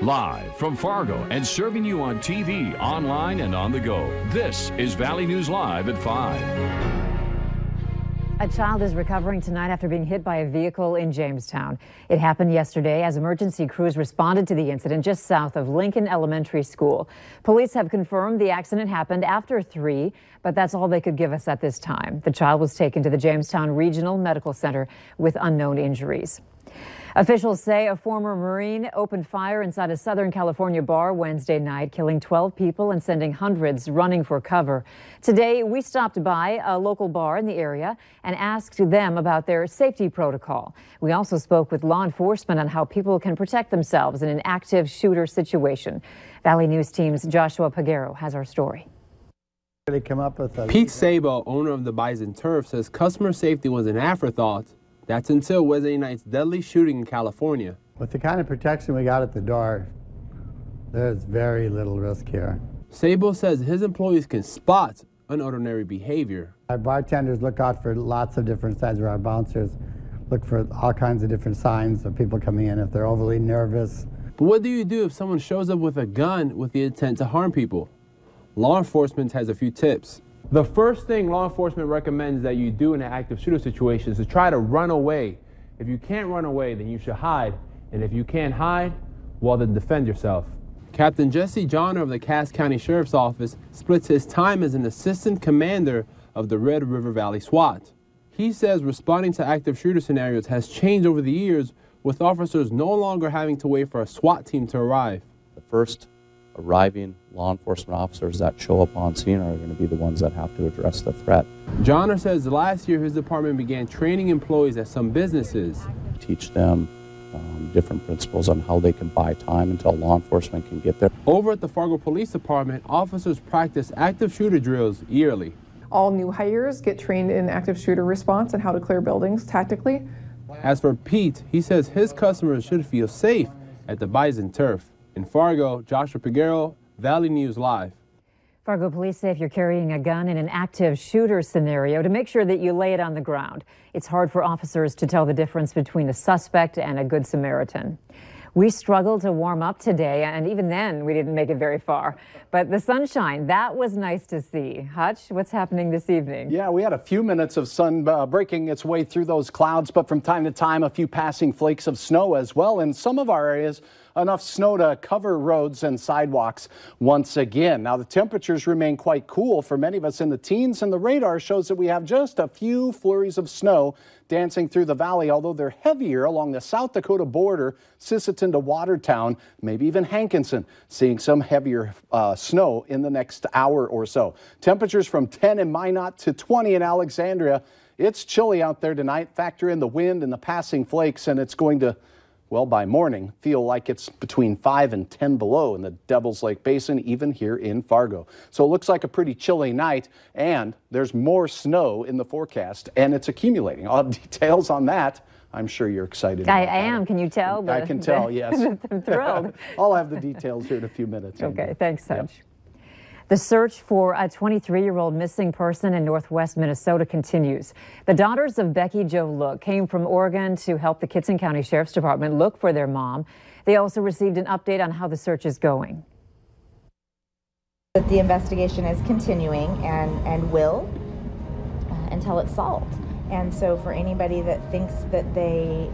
Live from Fargo and serving you on TV, online, and on the go. This is Valley News Live at 5. A child is recovering tonight after being hit by a vehicle in Jamestown. It happened yesterday as emergency crews responded to the incident just south of Lincoln Elementary School. Police have confirmed the accident happened after 3, but that's all they could give us at this time. The child was taken to the Jamestown Regional Medical Center with unknown injuries. Officials say a former Marine opened fire inside a Southern California bar Wednesday night, killing 12 people and sending hundreds running for cover. Today, we stopped by a local bar in the area and asked them about their safety protocol. We also spoke with law enforcement on how people can protect themselves in an active shooter situation. Valley News Team's Joshua Pagero has our story. Pete Sabo, owner of the Bison Turf, says customer safety was an afterthought. That's until Wednesday night's deadly shooting in California. With the kind of protection we got at the door, there's very little risk here. Sabo says his employees can spot unordinary behavior. Our bartenders look out for lots of different signs, or our bouncers look for all kinds of different signs of people coming in if they're overly nervous. But what do you do if someone shows up with a gun with the intent to harm people? Law enforcement has a few tips. The first thing law enforcement recommends that you do in an active shooter situation is to try to run away. If you can't run away, then you should hide. And if you can't hide, well, then defend yourself. Captain Jesse Johnner of the Cass County Sheriff's Office splits his time as an assistant commander of the Red River Valley SWAT. He says responding to active shooter scenarios has changed over the years, with officers no longer having to wait for a SWAT team to arrive. The first arriving law enforcement officers that show up on scene are going to be the ones that have to address the threat. Johnner says last year his department began training employees at some businesses. Teach them different principles on how they can buy time until law enforcement can get there. Over at the Fargo Police Department, officers practice active shooter drills yearly. All new hires get trained in active shooter response and how to clear buildings tactically. As for Pete, he says his customers should feel safe at the Bison Turf. In Fargo, Joshua Pagero, Valley News Live. Fargo police say if you're carrying a gun in an active shooter scenario, to make sure that you lay it on the ground. It's hard for officers to tell the difference between a suspect and a good Samaritan. We struggled to warm up today, and even then we didn't make it very far. But the sunshine, that was nice to see. Hutch, what's happening this evening? Yeah, we had a few minutes of sun breaking its way through those clouds, but from time to time, a few passing flakes of snow as well. In some of our areas, enough snow to cover roads and sidewalks once again. Now, the temperatures remain quite cool for many of us in the teens, and the radar shows that we have just a few flurries of snow dancing through the valley, although they're heavier along the South Dakota border, Sisseton to Watertown, maybe even Hankinson, seeing some heavier snow in the next hour or so. Temperatures from 10 in Minot to 20 in Alexandria. It's chilly out there tonight. Factor in the wind and the passing flakes, and it's going to, well, by morning, feel like it's between 5 and 10 below in the Devil's Lake Basin, even here in Fargo. So it looks like a pretty chilly night, and there's more snow in the forecast, and it's accumulating. I'll have details on that. I'm sure you're excited. I am. Can you tell? I can tell, yes. I'm thrilled. I'll have the details here in a few minutes. Okay, thanks, Hutch. Yep. The search for a 23-year-old missing person in northwest Minnesota continues. The daughters of Becky Jo Look came from Oregon to help the Kittson County Sheriff's Department look for their mom. They also received an update on how the search is going. The investigation is continuing and will until it's solved. And so for anybody that thinks that they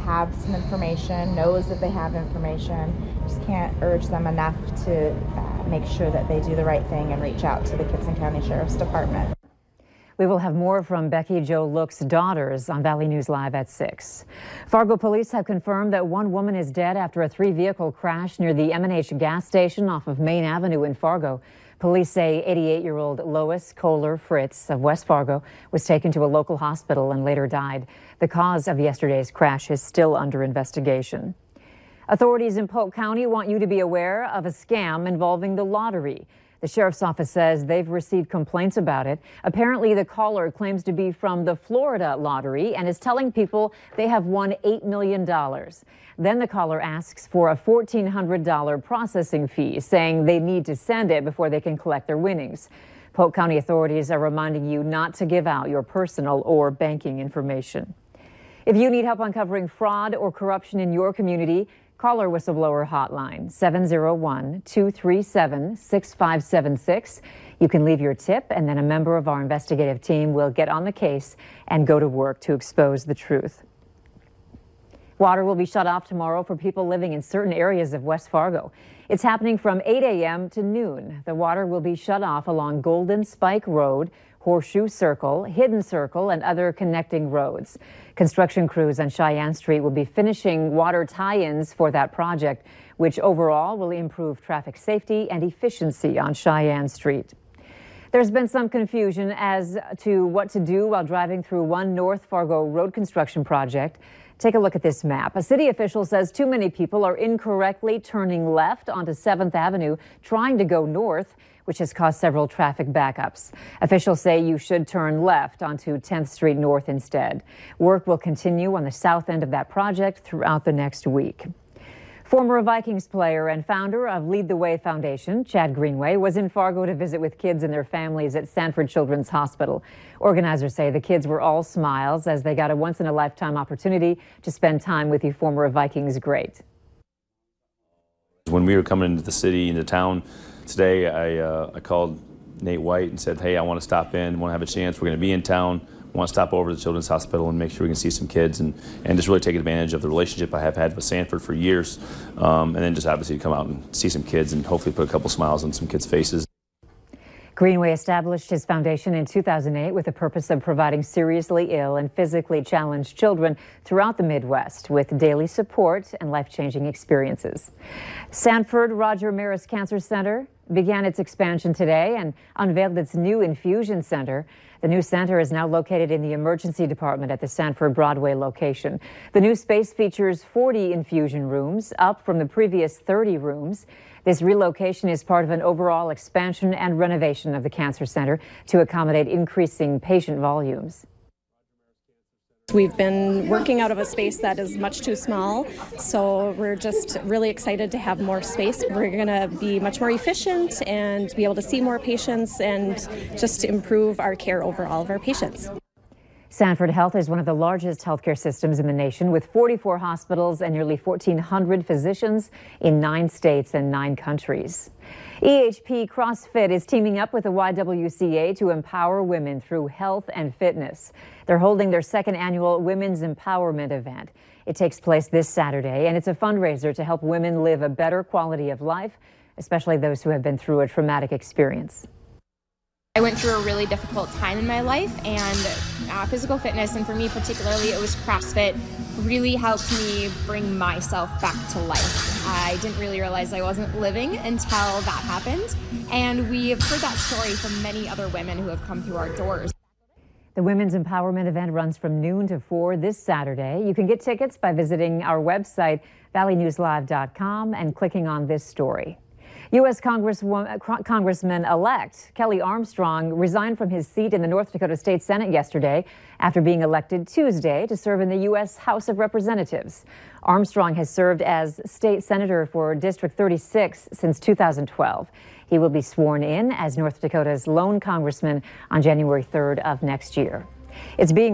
have some information, knows that they have information, just can't urge them enough to make sure that they do the right thing and reach out to the Kittson County Sheriff's Department. We will have more from Becky Jo Look's daughters on Valley News Live at 6. Fargo police have confirmed that one woman is dead after a 3-vehicle crash near the M&H gas station off of Main Avenue in Fargo. Police say 88-year-old Lois Kohler Fritz of West Fargo was taken to a local hospital and later died. The cause of yesterday's crash is still under investigation. Authorities in Polk County want you to be aware of a scam involving the lottery. The sheriff's office says they've received complaints about it. Apparently, the caller claims to be from the Florida lottery and is telling people they have won $8 million. Then the caller asks for a $1,400 processing fee, saying they need to send it before they can collect their winnings. Polk County authorities are reminding you not to give out your personal or banking information. If you need help uncovering fraud or corruption in your community, Call our whistleblower hotline, 701-237-6576. You can leave your tip, and then a member of our investigative team will get on the case and go to work to expose the truth. Water will be shut off tomorrow for people living in certain areas of West Fargo. It's happening from 8 a.m. to noon. The water will be shut off along Golden Spike Road, Horseshoe Circle, Hidden Circle, and other connecting roads. Construction crews on Cheyenne Street will be finishing water tie-ins for that project, which overall will improve traffic safety and efficiency on Cheyenne Street. There's been some confusion as to what to do while driving through one North Fargo road construction project. Take a look at this map. A city official says too many people are incorrectly turning left onto 7th Avenue trying to go north, which has caused several traffic backups. Officials say you should turn left onto 10th Street North instead. Work will continue on the south end of that project throughout the next week. Former Vikings player and founder of Lead the Way Foundation, Chad Greenway, was in Fargo to visit with kids and their families at Sanford Children's Hospital. Organizers say the kids were all smiles as they got a once-in-a-lifetime opportunity to spend time with the former Vikings great. When we were coming into the city, into town today, I called Nate White and said, hey, I want to stop in, want to have a chance. We're going to be in town. Want to stop over to the Children's Hospital and make sure we can see some kids and just really take advantage of the relationship I have had with Sanford for years, and then just obviously come out and see some kids and hopefully put a couple smiles on some kids' faces. Greenway established his foundation in 2008 with the purpose of providing seriously ill and physically challenged children throughout the Midwest with daily support and life-changing experiences. Sanford Roger Maris Cancer Center began its expansion today and unveiled its new infusion center. The new center is now located in the emergency department at the Sanford Broadway location. The new space features 40 infusion rooms, up from the previous 30 rooms. This relocation is part of an overall expansion and renovation of the cancer center to accommodate increasing patient volumes. We've been working out of a space that is much too small, so we're just really excited to have more space. We're going to be much more efficient and be able to see more patients and just improve our care over all of our patients. Sanford Health is one of the largest healthcare systems in the nation, with 44 hospitals and nearly 1,400 physicians in 9 states and 9 countries. EHP CrossFit is teaming up with the YWCA to empower women through health and fitness. They're holding their 2nd annual Women's Empowerment event. It takes place this Saturday, and it's a fundraiser to help women live a better quality of life, especially those who have been through a traumatic experience. I went through a really difficult time in my life, and physical fitness, and for me particularly, it was CrossFit, really helped me bring myself back to life. I didn't really realize I wasn't living until that happened, and we have heard that story from many other women who have come through our doors. The Women's Empowerment event runs from noon to 4 this Saturday. You can get tickets by visiting our website, valleynewslive.com, and clicking on this story. U.S. Congressman-elect Kelly Armstrong resigned from his seat in the North Dakota State Senate yesterday after being elected Tuesday to serve in the U.S. House of Representatives. Armstrong has served as state senator for District 36 since 2012. He will be sworn in as North Dakota's lone congressman on January 3rd of next year. It's being